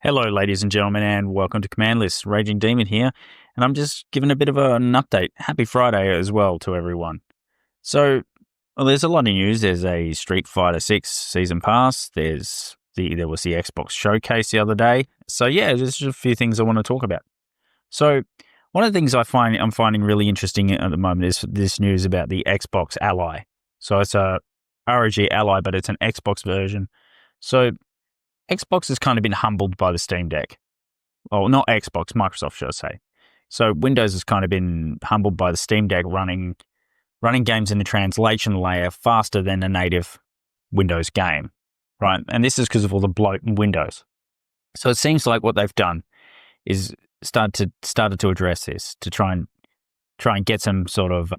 Hello, ladies and gentlemen, and welcome to Command List. Raging Demon here, and I'm just giving a bit of an update. Happy Friday as well to everyone. So, there's a lot of news. There's a Street Fighter 6 season pass. There was the Xbox showcase the other day. So yeah, there's just a few things I want to talk about. So, one of the things I'm finding really interesting at the moment is this news about the Xbox Ally. So it's a ROG Ally, but it's an Xbox version. So Xbox has kind of been humbled by the Steam Deck. Well, not Xbox, Microsoft, should I say. So Windows has kind of been humbled by the Steam Deck running games in the translation layer faster than a native Windows game, right? And this is because of all the bloat in Windows. So it seems like what they've done is started to address this to try and get some sort of,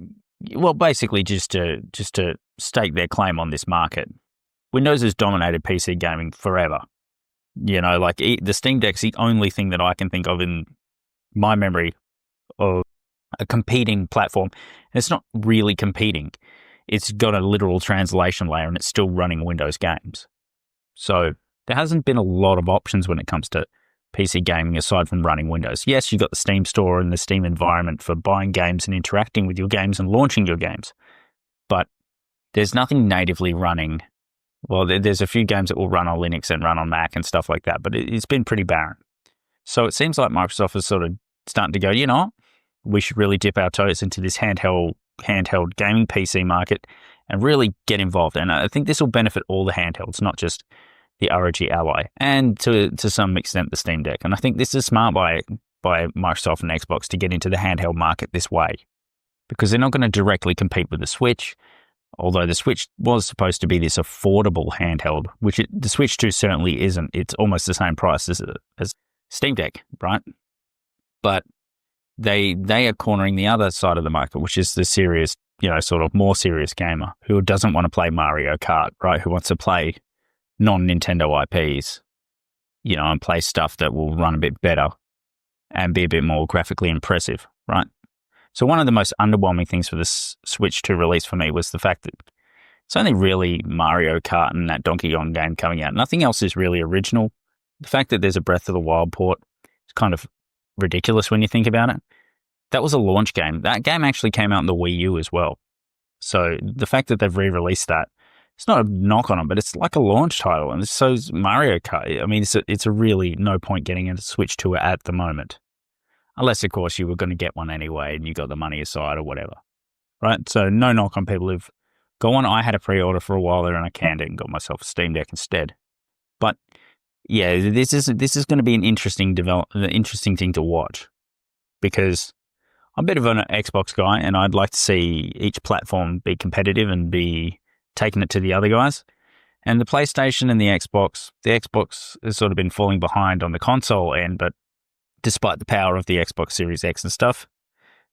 well, basically just to stake their claim on this market. Windows has dominated PC gaming forever. You know, like the Steam Deck's the only thing that I can think of in my memory of a competing platform. And it's not really competing. It's got a literal translation layer and it's still running Windows games. So there hasn't been a lot of options when it comes to PC gaming aside from running Windows. Yes, you've got the Steam store and the Steam environment for buying games and interacting with your games and launching your games. But there's nothing natively running. Well, there's a few games that will run on Linux and run on Mac and stuff like that, but it's been pretty barren. So it seems like Microsoft is sort of starting to go, you know, we should really dip our toes into this handheld gaming PC market and really get involved. And I think this will benefit all the handhelds, not just the ROG Ally, and to some extent the Steam Deck. And I think this is smart by Microsoft and Xbox to get into the handheld market this way, because they're not going to directly compete with the Switch. Although the Switch was supposed to be this affordable handheld, which the Switch 2 certainly isn't. It's almost the same price as Steam Deck, right? But they are cornering the other side of the market, which is the serious, you know, sort of more serious gamer who doesn't want to play Mario Kart, right? Who wants to play non-Nintendo IPs, you know, and play stuff that will run a bit better and be a bit more graphically impressive, right? So one of the most underwhelming things for this Switch 2 release for me was the fact that it's only really Mario Kart and that Donkey Kong game coming out. Nothing else is really original. The fact that there's a Breath of the Wild port is kind of ridiculous when you think about it. That was a launch game. That game actually came out on the Wii U as well. So the fact that they've re-released that, it's not a knock on it, but it's like a launch title. And so is Mario Kart. I mean, it's a really no point getting into Switch 2 at the moment. Unless, of course, you were going to get one anyway and you got the money aside or whatever, right? So no knock on people who've got one. I had a pre-order for a while there and I canned it and got myself a Steam Deck instead. But yeah, this is going to be an interesting thing to watch, because I'm a bit of an Xbox guy and I'd like to see each platform be competitive and be taking it to the other guys. And the PlayStation and the Xbox has sort of been falling behind on the console end, but despite the power of the Xbox Series X and stuff,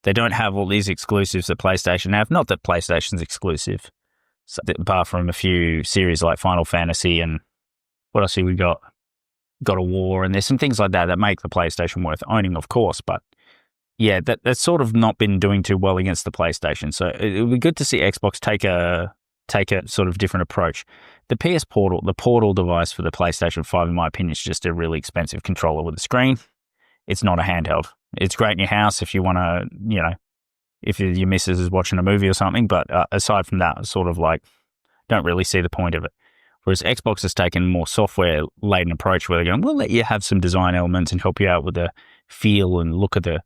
they don't have all these exclusives that PlayStation have. Not that PlayStation's exclusive, so apart from a few series like Final Fantasy and what else have we got? God of War, and there's some things like that make the PlayStation worth owning, of course. But yeah, that's sort of not been doing too well against the PlayStation. So it would be good to see Xbox take a sort of different approach. The PS Portal, the Portal device for the PlayStation 5, in my opinion, is just a really expensive controller with a screen. It's not a handheld. It's great in your house if you want to, you know, if your missus is watching a movie or something. But aside from that, sort of like, don't really see the point of it. Whereas Xbox has taken a more software-laden approach where they're going, we'll let you have some design elements and help you out with the feel and look of the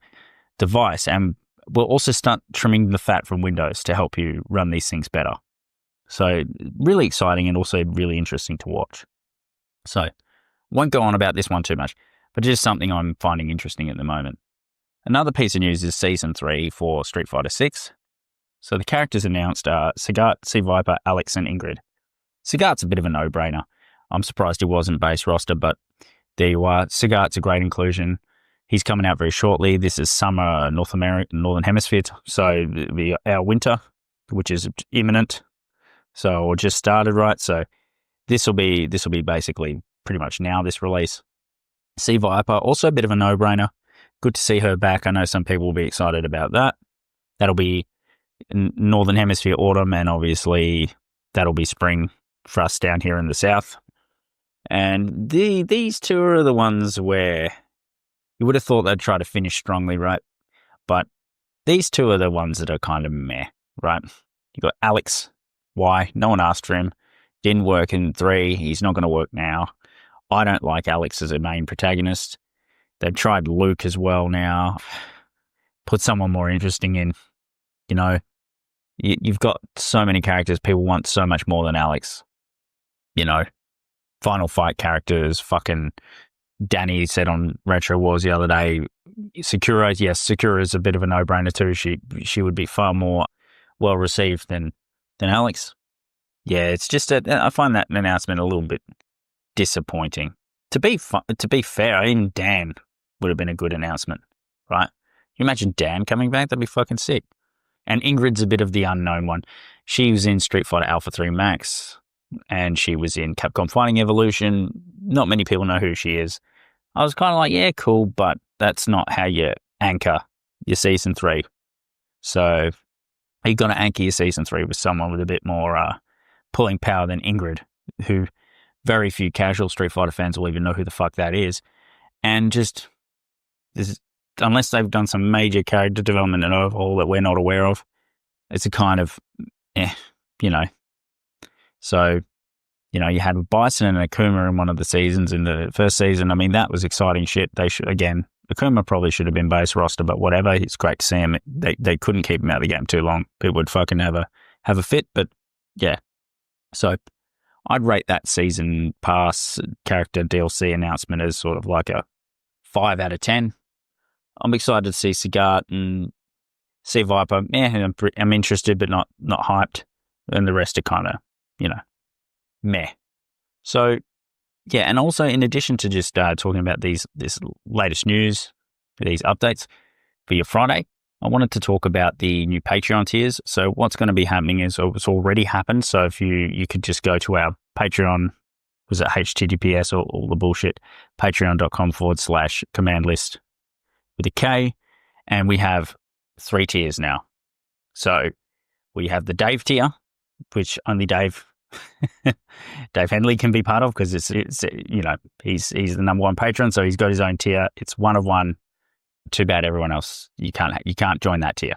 device. And we'll also start trimming the fat from Windows to help you run these things better. So really exciting and also really interesting to watch. So won't go on about this one too much, but just something I'm finding interesting at the moment. Another piece of news is Season 3 for Street Fighter 6. So the characters announced are Sagat, C-Viper, Alex, and Ingrid. Sagat's a bit of a no-brainer. I'm surprised he wasn't base roster, but there you are. Sagat's a great inclusion. He's coming out very shortly. This is summer Northern Hemisphere, so it'll be our winter, which is imminent. So, or just started, right? So this will be basically pretty much now, this release. C-Viper, also a bit of a no-brainer. Good to see her back. I know some people will be excited about that. That'll be Northern Hemisphere autumn, and obviously that'll be spring for us down here in the south. And these two are the ones where you would have thought they'd try to finish strongly, right? But these two are the ones that are kind of meh, right? You got Alex. Why? No one asked for him. Didn't work in 3. He's not going to work now. I don't like Alex as a main protagonist. They've tried Luke as well now. Put someone more interesting in. You know, you've got so many characters. People want so much more than Alex. You know, Final Fight characters, fucking Danny said on Retro Wars the other day, Sakura, yes, Sakura is a bit of a no-brainer too. She would be far more well-received than Alex. Yeah, it's just I find that announcement a little bit disappointing. To be fair, even Dan would have been a good announcement, right? You imagine Dan coming back? That'd be fucking sick. And Ingrid's a bit of the unknown one. She was in Street Fighter Alpha 3 Max, and she was in Capcom Fighting Evolution. Not many people know who she is. I was kind of like, yeah, cool, but that's not how you anchor your Season 3. So you've got to anchor your Season 3 with someone with a bit more pulling power than Ingrid, who very few casual Street Fighter fans will even know who the fuck that is. And just, unless they've done some major character development and overhaul that we're not aware of, it's a kind of, you know. So, you know, you had Bison and Akuma in one of the seasons in the first season. I mean, that was exciting shit. They should, again, Akuma probably should have been base roster, but whatever. It's great to see him. They couldn't keep him out of the game too long. People would fucking have a fit, but yeah. So I'd rate that season pass character DLC announcement as sort of like a 5 out of 10. I'm excited to see Sagat and see Viper. Yeah, I'm interested, but not hyped. And the rest are kind of, you know, meh. So, yeah, and also in addition to just talking about this latest news, these updates for your Friday, I wanted to talk about the new Patreon tiers. So what's going to be happening is, it's already happened. So if you could just go to our Patreon, was it HTTPS or all the bullshit, patreon.com/command list with a K, and we have 3 tiers now. So we have the Dave tier, which only Dave Henley can be part of, because it's you know, he's the number 1 patron, so he's got his own tier. It's 1 of 1. Too bad everyone else, you can't join that tier,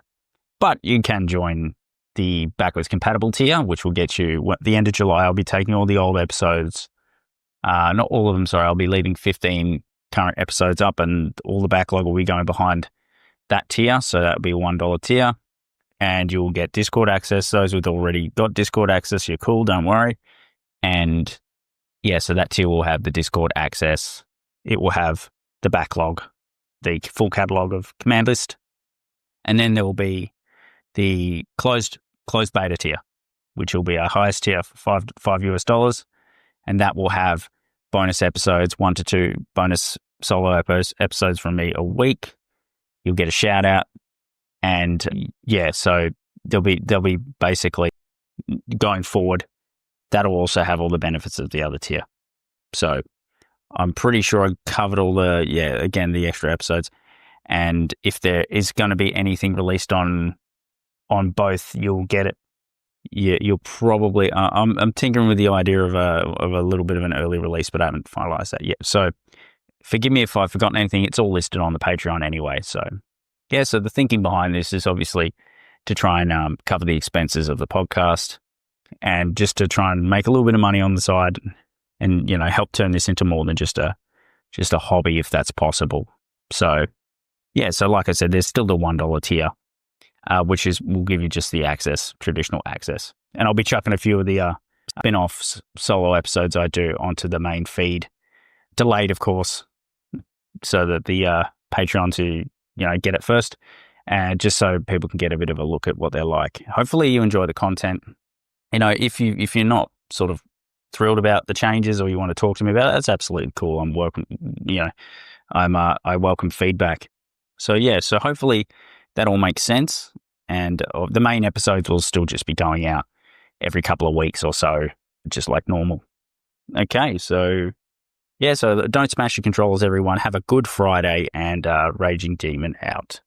but you can join the backwards compatible tier, which will get you at the end of July. I'll be taking all the old episodes, not all of them. Sorry, I'll be leaving 15 current episodes up, and all the backlog will be going behind that tier. So that will be a $1 tier, and you'll get Discord access. Those with already got Discord access, you're cool, don't worry. And yeah, so that tier will have the Discord access. It will have the backlog, the full catalog of command list, and then there will be the closed beta tier, which will be our highest tier for $5 US, and that will have bonus episodes, 1 to 2 bonus solo episodes from me a week. You'll get a shout out, and yeah, so there'll be basically going forward. That'll also have all the benefits of the other tier. So I'm pretty sure I covered all the extra episodes. And if there is going to be anything released on both, you'll get it. You'll probably, I'm tinkering with the idea of a little bit of an early release, but I haven't finalized that yet. So forgive me if I've forgotten anything. It's all listed on the Patreon anyway. So yeah, so the thinking behind this is obviously to try and cover the expenses of the podcast, and just to try and make a little bit of money on the side, and, you know, help turn this into more than just a hobby, if that's possible. So yeah, so like I said, there's still the $1 tier, which will give you just the access, traditional access. And I'll be chucking a few of the spin-off solo episodes I do onto the main feed, delayed, of course, so that the Patreon to, you know, get it first, and just so people can get a bit of a look at what they're like. Hopefully you enjoy the content. You know, if you're not sort of thrilled about the changes, or you want to talk to me about it, that's absolutely cool. I'm welcome. You know, I welcome feedback. So yeah, so hopefully that all makes sense, and the main episodes will still just be going out every couple of weeks or so, just like normal. Okay, so yeah, so don't smash your controllers, everyone. Have a good Friday, and Raging Demon out.